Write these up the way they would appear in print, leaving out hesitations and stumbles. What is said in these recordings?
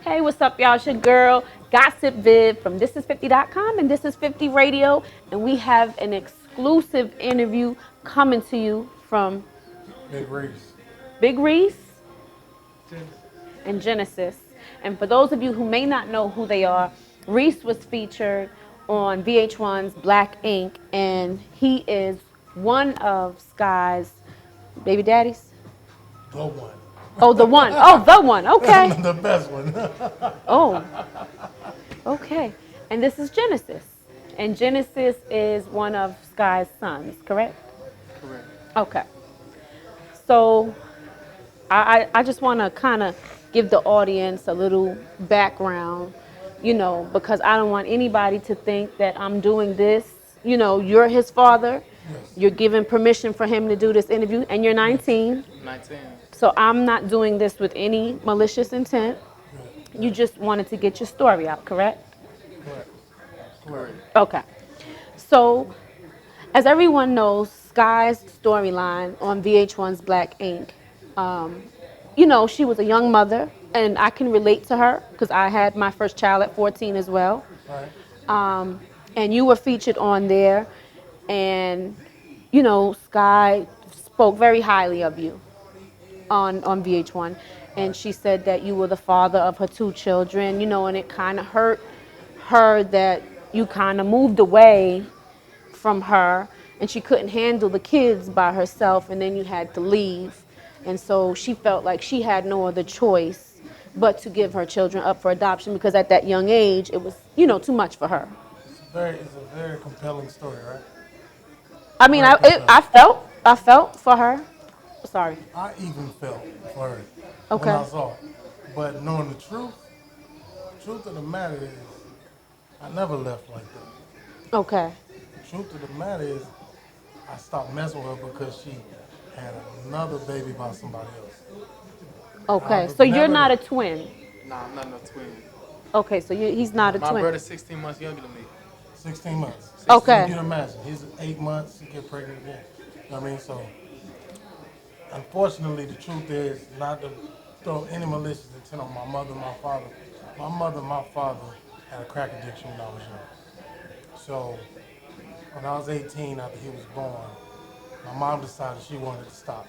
Hey, what's up, y'all? It's your girl, Gossip Viv from thisis50.com and This Is 50 Radio. And we have an exclusive interview coming to you from Big Reese. Big Reese and Genesis. And for those of you who may not know who they are, Reese was featured on VH1's Black Ink, and he is one of Sky's baby daddies. The one. Oh, the one. Oh, the one. Okay. The best one. Oh, okay. And this is Genesis. And Genesis is one of Sky's sons, correct? Correct. Okay. So I just want to kind of give the audience a little background, because I don't want anybody to think that I'm doing this. You're his father. Yes. You're giving permission for him to do this interview, and you're Yes. 19. 19. So I'm not doing this with any malicious intent. Correct. You just wanted to get your story out, correct? Correct. Correct. Okay. So, as everyone knows, Sky's storyline on VH1's Black Ink, she was a young mother, and I can relate to her because I had my first child at 14 as well. All right. And you were featured on there, and, Sky spoke very highly of you on VH1. All And right. she said that you were the father of her two children, and it kind of hurt her that you kind of moved away from her and she couldn't handle the kids by herself and then you had to leave. And so she felt like she had no other choice but to give her children up for adoption because at that young age it was, too much for her. It's a very compelling story, right? I mean, Very compelling. I felt for her. Sorry. I even felt for her when Okay. I saw it. But knowing the truth of the matter is, I never left like that. Okay. The truth of the matter is, I stopped messing with her because she had another baby by somebody else. I Okay. was So you're never not a the twin. Nah, I'm not no twin. Okay. So he's not a My twin. brother's 16 months younger than me. 16 months. So you Okay. can imagine, he's 8 months, he get pregnant again. You know what I mean? So, unfortunately, the truth is, not to throw any malicious intent on my mother and my father. My mother and my father had a crack addiction when I was young. So, when I was 18, after he was born, my mom decided she wanted to stop.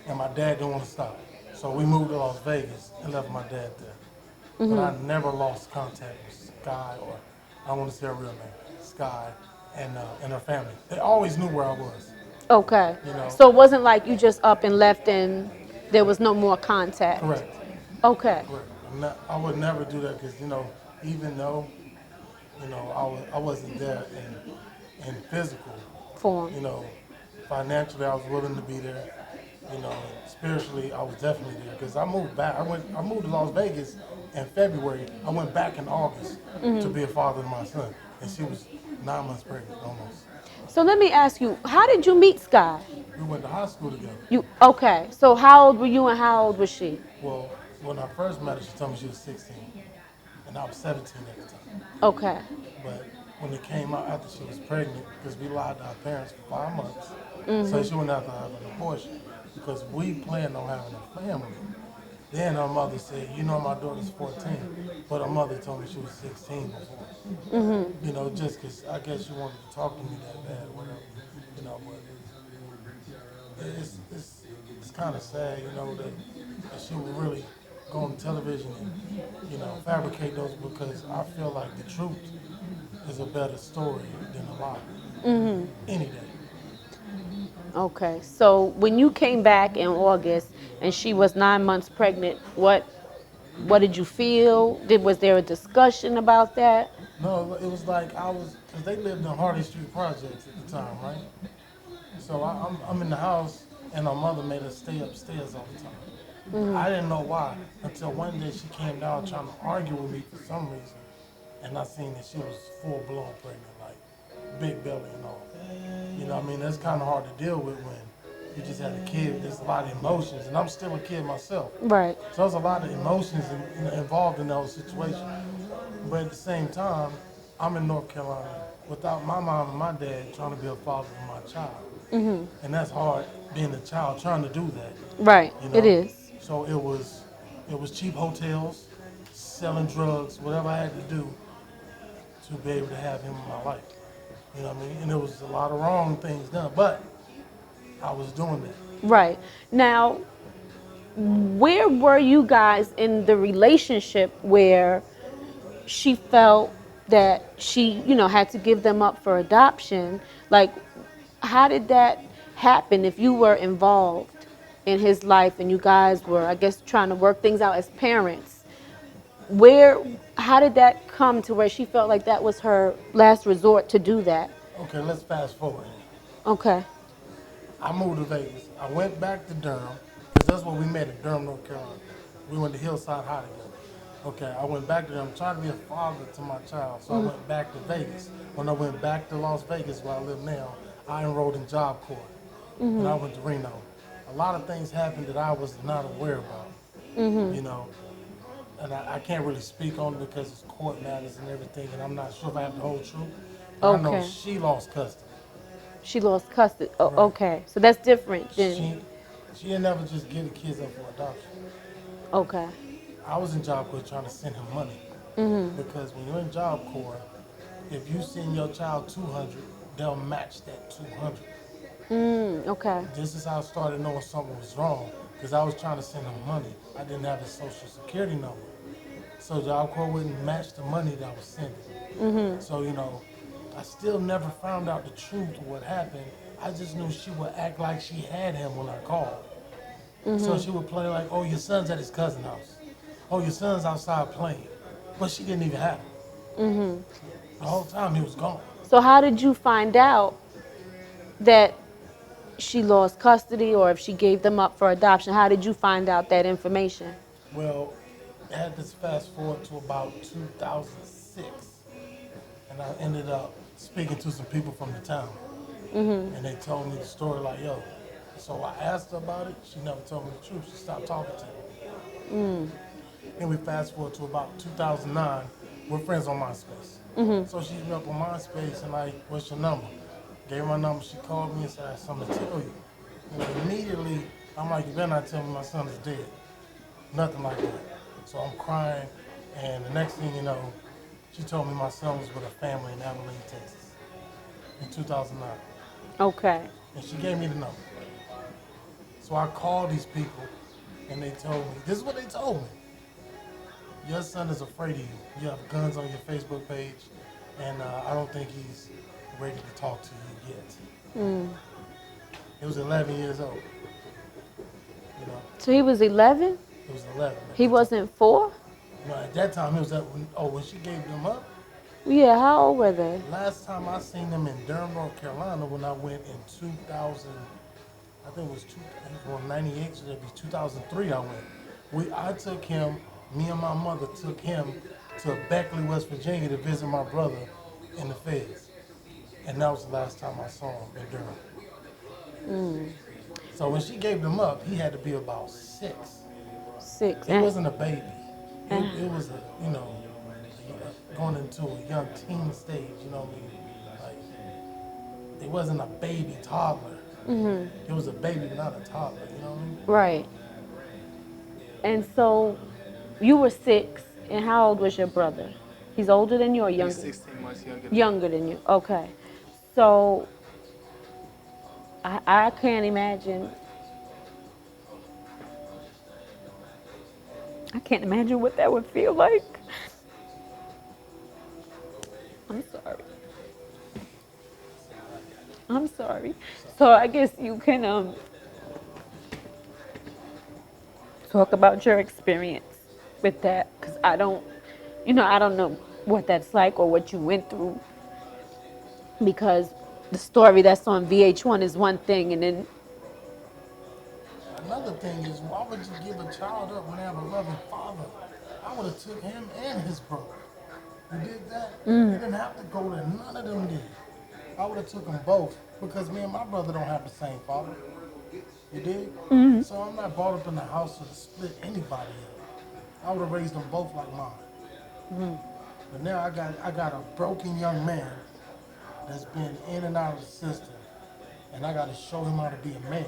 And my dad didn't want to stop. So we moved to Las Vegas and left my dad there. But I never lost contact with Sky, or I want to say her real name, Sky, and her family. They always knew where I was. Okay. You know. So it wasn't like you just up and left and there was no more contact. Correct. Okay. Correct. I would never do that because, even though, I wasn't there in physical, Form. you know, financially I was willing to be there. Spiritually I was definitely there because I moved back. I moved to Las Vegas in February. I went back in August to be a father to my son, and she was 9 months pregnant almost. So let me ask you, how did you meet Sky? We went to high school together. You okay? So how old were you and how old was she? Well, when I first met her, she told me she was 16, and I was 17 at the time. Okay. But when it came out after she was pregnant, because we lied to our parents for 5 months, so she wouldn't have to have an abortion, because we planned on having a family. Then her mother said, my daughter's 14, but her mother told me she was 16 before. Just because I guess she wanted to talk to me that bad, whatever. But it's kind of sad, that she would really go on television and, fabricate those, because I feel like the truth is a better story than a lie. Any day. Okay. So when you came back in August and she was 9 months pregnant, what did you feel? Was there a discussion about that? No, it was like because they lived in Hardy Street Projects at the time, right? So I'm in the house, and my mother made us stay upstairs all the time. I didn't know why until one day she came down trying to argue with me for some reason, and I seen that she was full blown pregnant, like big belly and all. I mean, that's kind of hard to deal with when you just had a kid. There's a lot of emotions, and I'm still a kid myself. Right. So there's a lot of emotions involved in those situations. But at the same time, I'm in North Carolina without my mom and my dad trying to be a father to my child. And that's hard being a child trying to do that. Right. You It know? is. So it was cheap hotels, selling drugs, whatever I had to do to be able to have him in my life. You know what I mean? And there was a lot of wrong things done, but I was doing that. Right. Now, where were you guys in the relationship where she felt that she, had to give them up for adoption? Like, how did that happen if you were involved in his life and you guys were, I guess, trying to work things out as parents? Where, how did that come to where she felt like that was her last resort to do that? Okay, let's fast forward. Okay. I moved to Vegas. I went back to Durham, because that's where we met in Durham, North Carolina. We went to Hillside High together. Okay, I went back to Durham, trying to be a father to my child, so I went back to Vegas. When I went back to Las Vegas, where I live now, I enrolled in Job Corps, and I went to Reno. A lot of things happened that I was not aware about, you know, and I can't really speak on it because it's court matters and everything, and I'm not sure if I have the whole truth. But I know Okay. she lost custody. She lost custody. Oh, Right. okay. So that's different than, She didn't never just give the kids up for adoption. okay. I was in Job Corps trying to send him money because when you're in Job Corps, if you send your child 200, they'll match that 200. Okay. This is how I started knowing something was wrong because I was trying to send him money. I didn't have his social security number, so Job Corps wouldn't match the money that I was sending. So I still never found out the truth of what happened. I just knew she would act like she had him when I called. So she would play like, "Oh, your son's at his cousin's house. Oh, your son's outside playing," but she didn't even have him. The whole time he was gone. So how did you find out that she lost custody or if she gave them up for adoption? How did you find out that information? Well, I had this fast forward to about 2006, and I ended up speaking to some people from the town, and they told me the story like, "Yo." So I asked her about it. She never told me the truth. She stopped talking to me. Then we fast forward to about 2009. We're friends on MySpace. So she hit me up on MySpace and like, "What's your number?" Gave her my number. She called me and said, "I have something to tell you." And immediately, I'm like, "You better not tell me my son is dead." Nothing like that. So I'm crying, and the next thing you know, she told me my son was with a family in Abilene, Texas, in 2009. Okay. And she gave me the number. So I called these people, and they told me, this is what they told me. "Your son is afraid of you. You have guns on your Facebook page, and I don't think he's ready to talk to you yet." He was 11 years old. So he was 11? He was 11. He wasn't 4? At that time, he was when she gave them up, Yeah, how old were they? last time I seen them in Durham, North Carolina, when I went in 2000, I think it was 98, so that'd be 2003 I went. I took him, me and my mother took him to Beckley, West Virginia to visit my brother in the feds. And that was the last time I saw him in Durham. So when she gave them up, he had to be about 6. 6. He wasn't a baby. It was going into a young teen stage, you know what I mean? Like, it wasn't a baby toddler. It was a baby, not a toddler, you know what I mean? Right. And so you were 6, and how old was your brother? He's older than you or He's younger? 16 months younger than me. Younger than you. Okay. So I can't imagine. I can't imagine what that would feel like. I'm sorry. I'm sorry. So I guess you can talk about your experience with that, because I don't know what that's like or what you went through, because the story that's on VH1 is one thing, and then Another thing is, why would you give a child up when they have a loving father? I would have took him and his brother. You did that? You didn't have to go there. None of them did. I would have took them both because me and my brother don't have the same father. You did? So I'm not brought up in the house to split anybody up. I would have raised them both like mine. But now I got a broken young man that's been in and out of the system, and I got to show him how to be a man.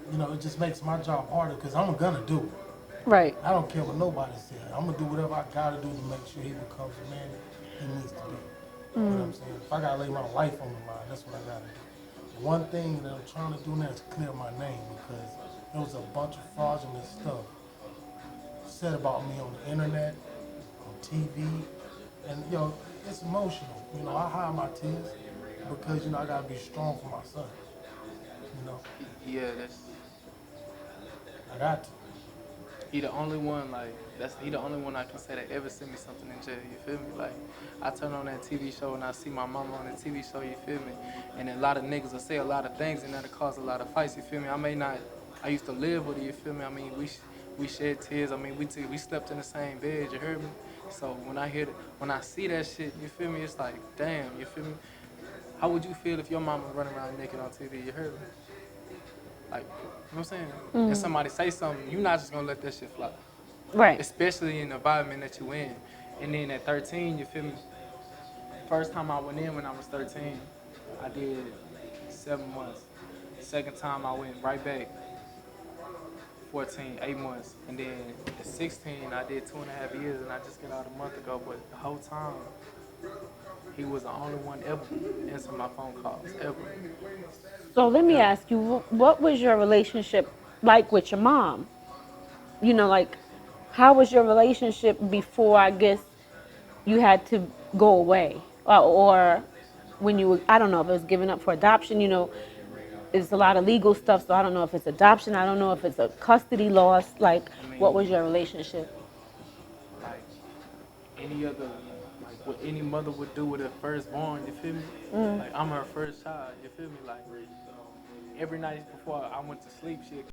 It just makes my job harder because I'm gonna do it. Right. I don't care what nobody says. I'm gonna do whatever I gotta do to make sure he becomes the man that he needs to be. You know what I'm saying? If I gotta lay my life on the line, that's what I gotta do. One thing that I'm trying to do now is clear my name because there was a bunch of fraudulent stuff said about me on the internet, on TV, and it's emotional. I hide my tears because I gotta be strong for my son. You know, Yeah, that's I got to. he the only one he the only one I can say that ever sent me something in jail. You feel me? Like I turn on that TV show and I see my mama on the TV show. You feel me? And a lot of niggas will say a lot of things and that'll cause a lot of fights. You feel me? I may not. I used to live with it. You feel me? I mean, we shed tears. I mean, we slept in the same bed. You heard me? So when I see that shit, you feel me? It's like, damn. You feel me? How would you feel if your mama running around naked on TV? You heard me? Like, you know what I'm saying? And somebody say something, you're not just gonna let that shit fly. Right. Especially in the environment that you in. And then at 13, you feel me? First time I went in when I was 13, I did 7 months. Second time I went right back, 14, 8 months. And then at 16, I did 2.5 years and I just got out a month ago. But the whole time, he was the only one ever answering my phone calls, ever. So let me Ever. ask you, what was your relationship like with your mom? Like, how was your relationship before, I guess, you had to go away? Or when you were, I don't know if it was given up for adoption, it's a lot of legal stuff, so I don't know if it's adoption, I don't know if it's a custody loss. Like, I what was mean, your relationship? like any other, like what any mother would do with her firstborn, you feel me? Like I'm her first child, you feel me? Like every night before I went to sleep, she'd